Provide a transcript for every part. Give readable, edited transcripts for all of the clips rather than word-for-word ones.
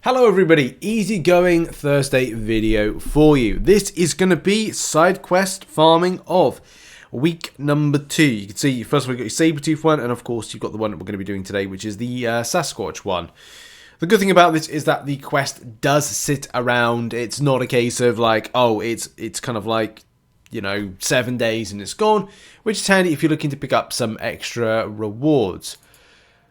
Hello everybody, easygoing Thursday video for you. This is going to be side quest farming of week number 2. You can see first of all you've got your Sabertooth one, and of course you've got the one that we're going to be doing today, which is the Sasquatch one. The good thing about this is that the quest does sit around. It's not a case of like, oh, it's kind of like, you know, 7 days and it's gone, which is handy if you're looking to pick up some extra rewards.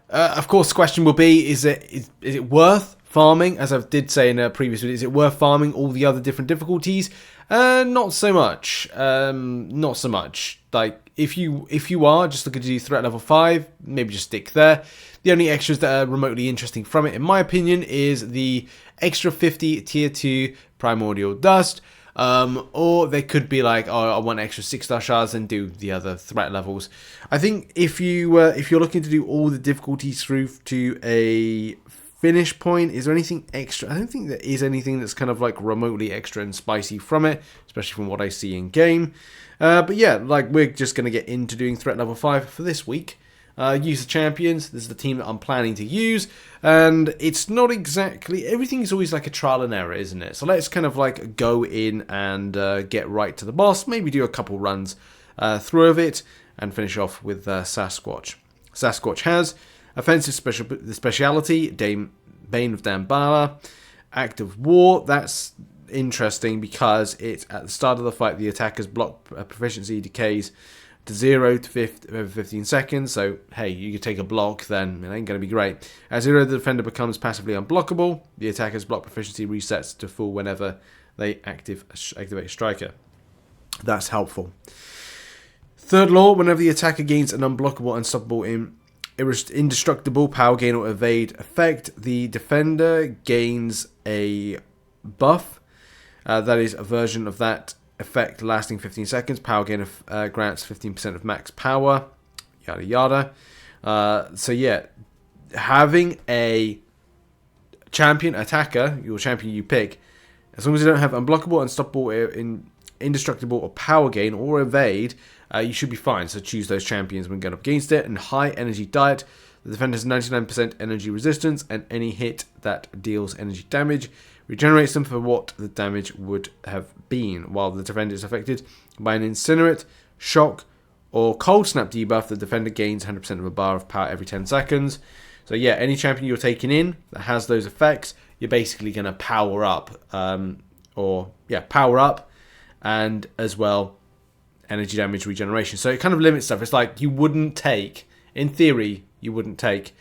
Of course, the question will be, is it worth farming? As I did say in a previous video, is it worth farming all the other different difficulties? Not so much. Not so much. Like, if you are just looking to do threat level 5, maybe just stick there. The only extras that are remotely interesting from it, in my opinion, is the extra 50 tier 2 primordial dust. Or they could be like, oh, I want extra 6-star shards and do the other threat levels. I think if you're looking to do all the difficulties through to a finish point, is there anything extra? I don't think there is anything that's kind of like remotely extra and spicy from it, especially from what I see in game. But yeah, like we're just going to get into doing threat level 5 for this week. Use the champions. This is the team that I'm planning to use, and it's not exactly, everything is always like a trial and error, isn't it? So let's kind of like go in and get right to the boss, maybe do a couple runs through of it, and finish off with Sasquatch. Sasquatch has offensive speciality, Bane of Damballa, Act of War. That's interesting because it's at the start of the fight, the attacker's block proficiency decays to 0 to 15 seconds. So, hey, you could take a block, then it ain't going to be great. At 0, the defender becomes passively unblockable. The attacker's block proficiency resets to full whenever they activate Striker. That's helpful. Third law, whenever the attacker gains an unblockable, unstoppable, indestructible, power gain or evade effect, the defender gains a buff. That is a version of that effect lasting 15 seconds. Power gain grants 15% of max power. Yada yada. So yeah, having a champion attacker, your champion you pick, as long as you don't have unblockable, unstoppable, indestructible, or power gain or evade, you should be fine. So choose those champions when going up against it. And high energy diet. The defender has 99% energy resistance, and any hit that deals energy damage regenerates them for what the damage would have been. While the defender is affected by an incinerate, shock, or cold snap debuff, the defender gains 100% of a bar of power every 10 seconds. So yeah, any champion you're taking in that has those effects, you're basically going to power up. Power up, and as well, energy damage regeneration. So it kind of limits stuff. It's like you wouldn't take, in theory, you wouldn't take.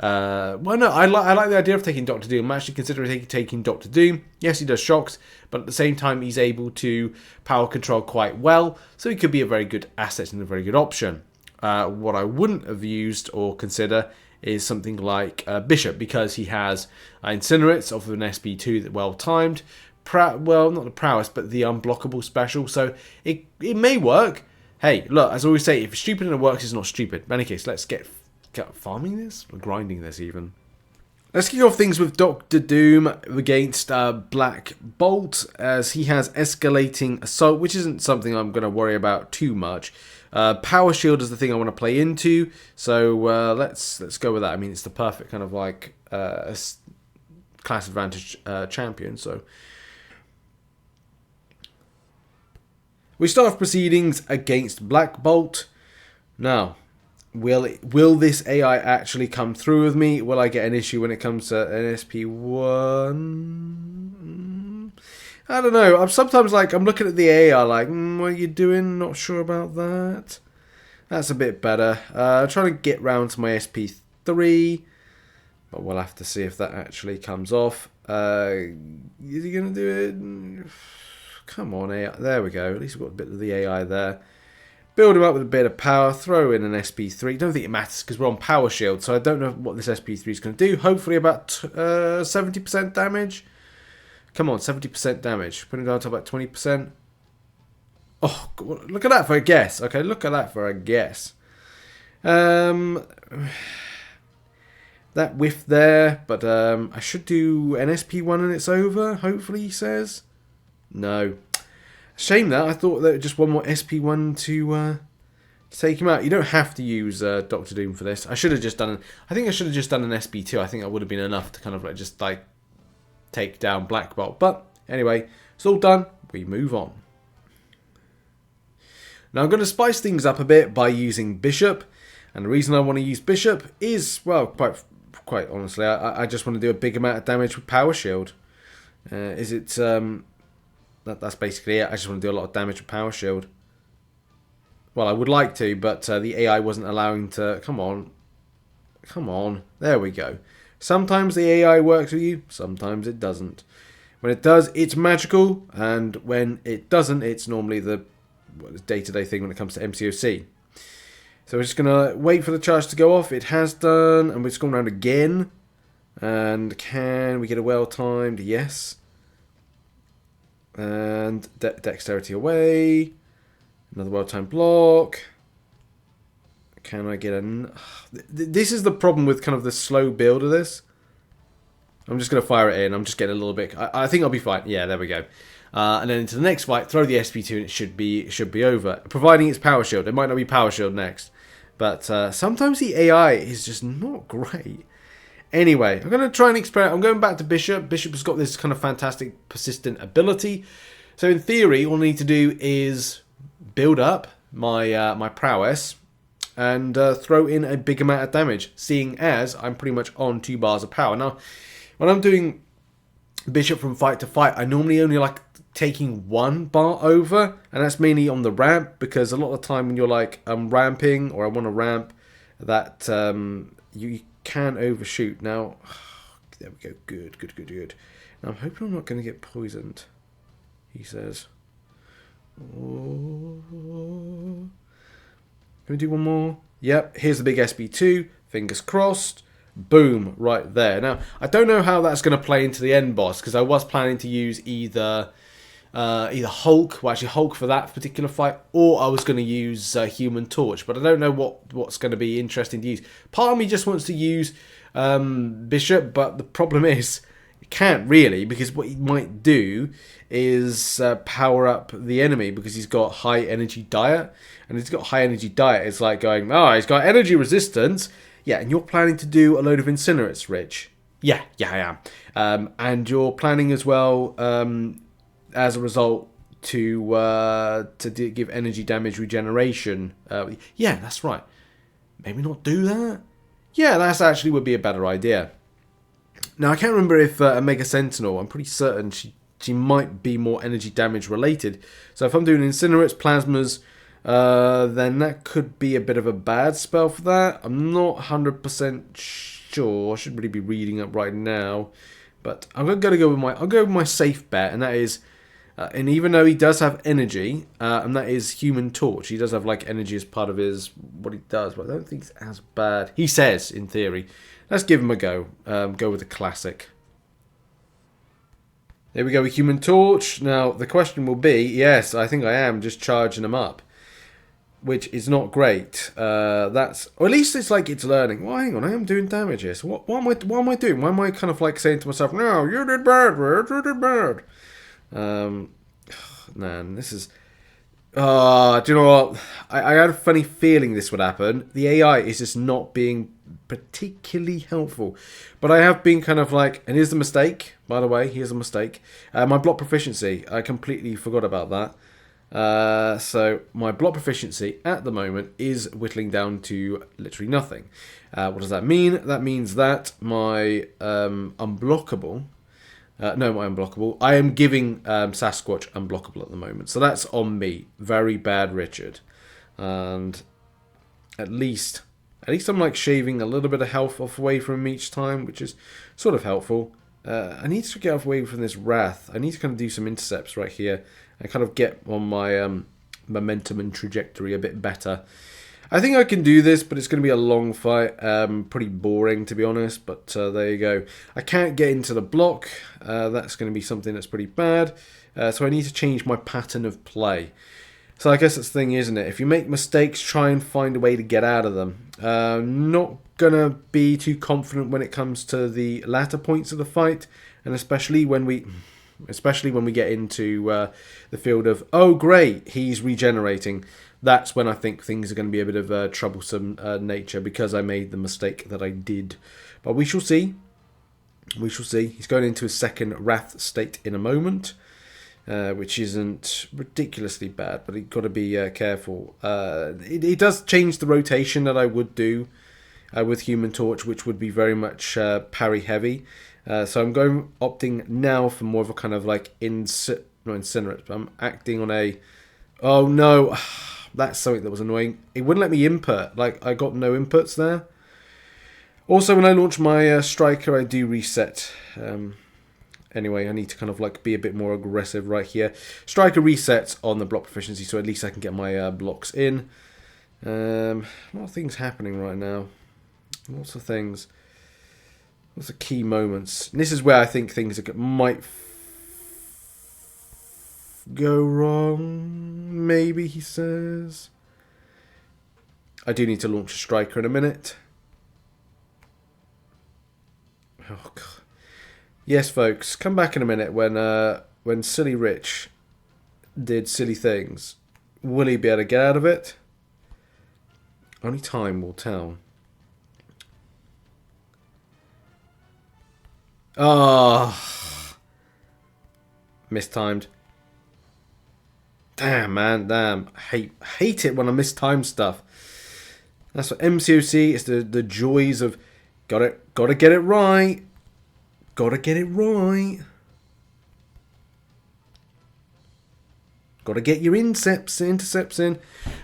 I like the idea of taking Doctor Doom. I'm actually considering taking Doctor Doom. Yes, he does shocks, but at the same time, he's able to power control quite well. So he could be a very good asset and a very good option. What I wouldn't have used or consider is something like Bishop, because he has Incinerates off of an SP2 that well timed. Well, not the prowess, but the unblockable special. So it may work. Hey, look, as I always say, if it's stupid and it works, it's not stupid. In any case, let's get farming this? Or grinding this, even. Let's kick off things with Doctor Doom against Black Bolt, as he has escalating assault, which isn't something I'm going to worry about too much. Power Shield is the thing I want to play into, so let's go with that. I mean, it's the perfect kind of like class advantage champion, so we start off proceedings against Black Bolt. Now, will this AI actually come through with me? Will I get an issue when it comes to an SP1? I don't know. I'm sometimes like, I'm looking at the AI like, what are you doing? Not sure about that. That's a bit better. Trying to get round to my SP3, but we'll have to see if that actually comes off. Is he going to do it? Come on, AI. There we go. At least we've got a bit of the AI there. Build him up with a bit of power. Throw in an SP3. Don't think it matters because we're on Power Shield, so I don't know what this SP3 is going to do. Hopefully about 70% damage. Come on, 70% damage. Putting it down to about 20%. Oh, look at that for a guess. Okay, look at that for a guess. That whiff there, but I should do an SP1 and it's over, hopefully, he says. No. Shame that. I thought that just one more SP1 to take him out. You don't have to use Doctor Doom for this. I should have just done. I think I should have just done an SP2. I think that would have been enough to kind of like just like take down Black Bolt. But anyway, it's all done. We move on. Now I'm going to spice things up a bit by using Bishop. And the reason I want to use Bishop is, well, quite honestly, I just want to do a big amount of damage with Power Shield. That's basically it. I just want to do a lot of damage with Power Shield. Well, I would like to, but the AI wasn't allowing to... Come on. Come on. There we go. Sometimes the AI works with you, sometimes it doesn't. When it does, it's magical, and when it doesn't, it's normally the day-to-day thing when it comes to MCOC. So we're just going to wait for the charge to go off. It has done, and we're just going around again. And can we get a well-timed? Yes. And dexterity away. Another well-timed block. Can I get a... This is the problem with kind of the slow build of this. I'm just going to fire it in. I'm just getting a little bit... I think I'll be fine. Yeah, there we go. And then into the next fight, throw the SP2 and it should be over. Providing it's Power Shield. It might not be Power Shield next. But sometimes the AI is just not great. Anyway, I'm going to try and experiment. I'm going back to Bishop. Bishop has got this kind of fantastic persistent ability. So in theory, all I need to do is build up my my prowess and throw in a big amount of damage, seeing as I'm pretty much on 2 bars of power. Now, when I'm doing Bishop from fight to fight, I normally only like taking 1 bar over, and that's mainly on the ramp, because a lot of the time when you're like, I'm ramping, or I want to ramp, that you can overshoot. Now, there we go, good. Now, I'm hoping I'm not going to get poisoned, he says. Oh. Can we do one more? Yep, here's the big SB2, fingers crossed. Boom, right there. Now, I don't know how that's going to play into the end boss, because I was planning to use either Hulk, well actually Hulk for that particular fight, or I was going to use Human Torch, but I don't know what's going to be interesting to use. Part of me just wants to use Bishop, but the problem is, it can't really, because what he might do is power up the enemy, because he's got high energy diet, and he's got high energy diet, it's like going, oh, he's got energy resistance. Yeah, and you're planning to do a load of incinerates, Rich. Yeah, I am. And you're planning as well, as a result, to give energy damage regeneration. Yeah, that's right. Maybe not do that? Yeah, that's actually would be a better idea. Now, I can't remember if a Mega Sentinel, I'm pretty certain she might be more energy damage related. So if I'm doing incinerates, plasmas, then that could be a bit of a bad spell for that. I'm not 100% sure. I should really be reading up right now, but I'm going to go with my safe bet, and that is, and even though he does have energy, and that is Human Torch. He does have like energy as part of his what he does, but I don't think it's as bad. He says in theory. Let's give him a go. Go with the classic. There we go with Human Torch. Now the question will be, yes, I think I am just charging him up, which is not great. Or at least it's like it's learning. Well, hang on, I am doing damage here. So what am I doing? Why am I kind of like saying to myself, no, you did bad, you did bad. Man, this is... do you know what? I had a funny feeling this would happen. The AI is just not being particularly helpful. But I have been kind of like... And here's the mistake, by the way. Here's a mistake. My block proficiency. I completely forgot about that. So my block proficiency at the moment is whittling down to literally nothing. What does that mean? That means that my unblockable... my unblockable. I am giving Sasquatch unblockable at the moment. So that's on me. Very bad, Richard. And at least I'm like shaving a little bit of health off away from him each time, which is sort of helpful. I need to get away from this wrath. I need to kind of do some intercepts right here and kind of get on my momentum and trajectory a bit better. I think I can do this, but it's going to be a long fight. Pretty boring, to be honest, but there you go. I can't get into the block. That's going to be something that's pretty bad. So I need to change my pattern of play. So I guess that's the thing, isn't it? If you make mistakes, try and find a way to get out of them. Not going to be too confident when it comes to the latter points of the fight, and especially when we get into the field of, oh great, he's regenerating. That's when I think things are going to be a bit of a troublesome nature, because I made the mistake that I did. But we shall see. We shall see. He's going into his second Wrath state in a moment, which isn't ridiculously bad, but you've got to be careful. It does change the rotation that I would do with Human Torch, which would be very much parry heavy. So I'm opting now for more of a kind of like not incinerate, but I'm acting on a... Oh no, that's something that was annoying. It wouldn't let me input. Like, I got no inputs there. Also, when I launch my striker, I do reset. Anyway, I need to kind of like be a bit more aggressive right here. Striker resets on the block proficiency, so at least I can get my blocks in. A lot of things happening right now. Lots of things. Lots of key moments. And this is where I think things might go wrong. Maybe, he says. I do need to launch a striker in a minute. Oh, God. Yes, folks, come back in a minute when Silly Rich did silly things. Will he be able to get out of it? Only time will tell. Ah, mistimed. Damn, man, damn. I hate it when I mistime stuff. That's what MCOC is. The joys of gotta get it right. Gotta get it right. Gotta get your intercepts in.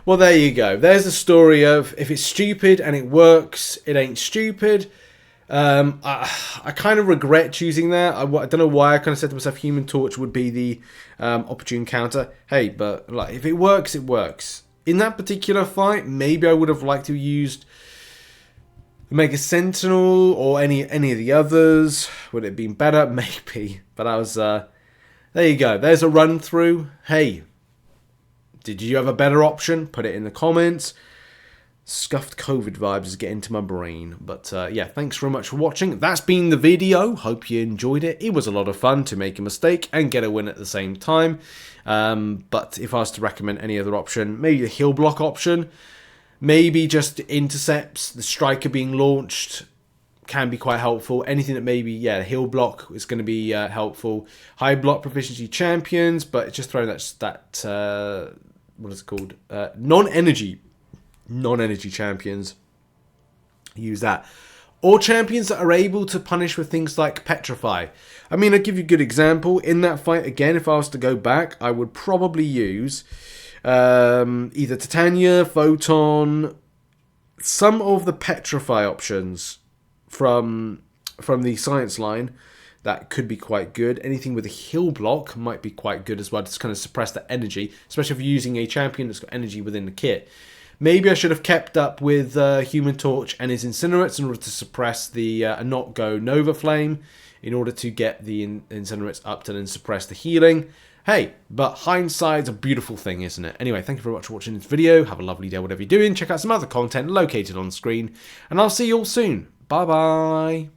Well, there you go. There's the story of if it's stupid and it works, it ain't stupid. I kind of regret choosing that. I don't know why I kind of said to myself Human Torch would be the opportune counter. Hey, but like if it works, it works. In that particular fight, maybe I would have liked to have used Mega Sentinel or any of the others. Would it have been better? Maybe. But I was... there you go. There's a run through. Hey, did you have a better option? Put it in the comments. Scuffed COVID vibes is getting to my brain. But yeah, thanks very much for watching. That's been the video. Hope you enjoyed it. It was a lot of fun to make a mistake and get a win at the same time. But if I was to recommend any other option, maybe the heal block option. Maybe just intercepts, the striker being launched can be quite helpful. Anything that maybe, yeah, heal block is going to be helpful. High block proficiency champions, but it's just throwing that what is it called? Non-energy champions. Use that. Or champions that are able to punish with things like Petrify. I mean, I'll give you a good example. In that fight, again, if I was to go back, I would probably use... either Titania, Photon, some of the Petrify options from the Science line that could be quite good. Anything with a heal block might be quite good as well to kind of suppress that energy, especially if you're using a champion that's got energy within the kit. Maybe I should have kept up with Human Torch and his Incinerates in order to suppress the Not Go Nova Flame in order to get the Incinerates up to then suppress the healing. Hey, but hindsight's a beautiful thing, isn't it? Anyway, thank you very much for watching this video. Have a lovely day, whatever you're doing. Check out some other content located on screen. And I'll see you all soon. Bye-bye.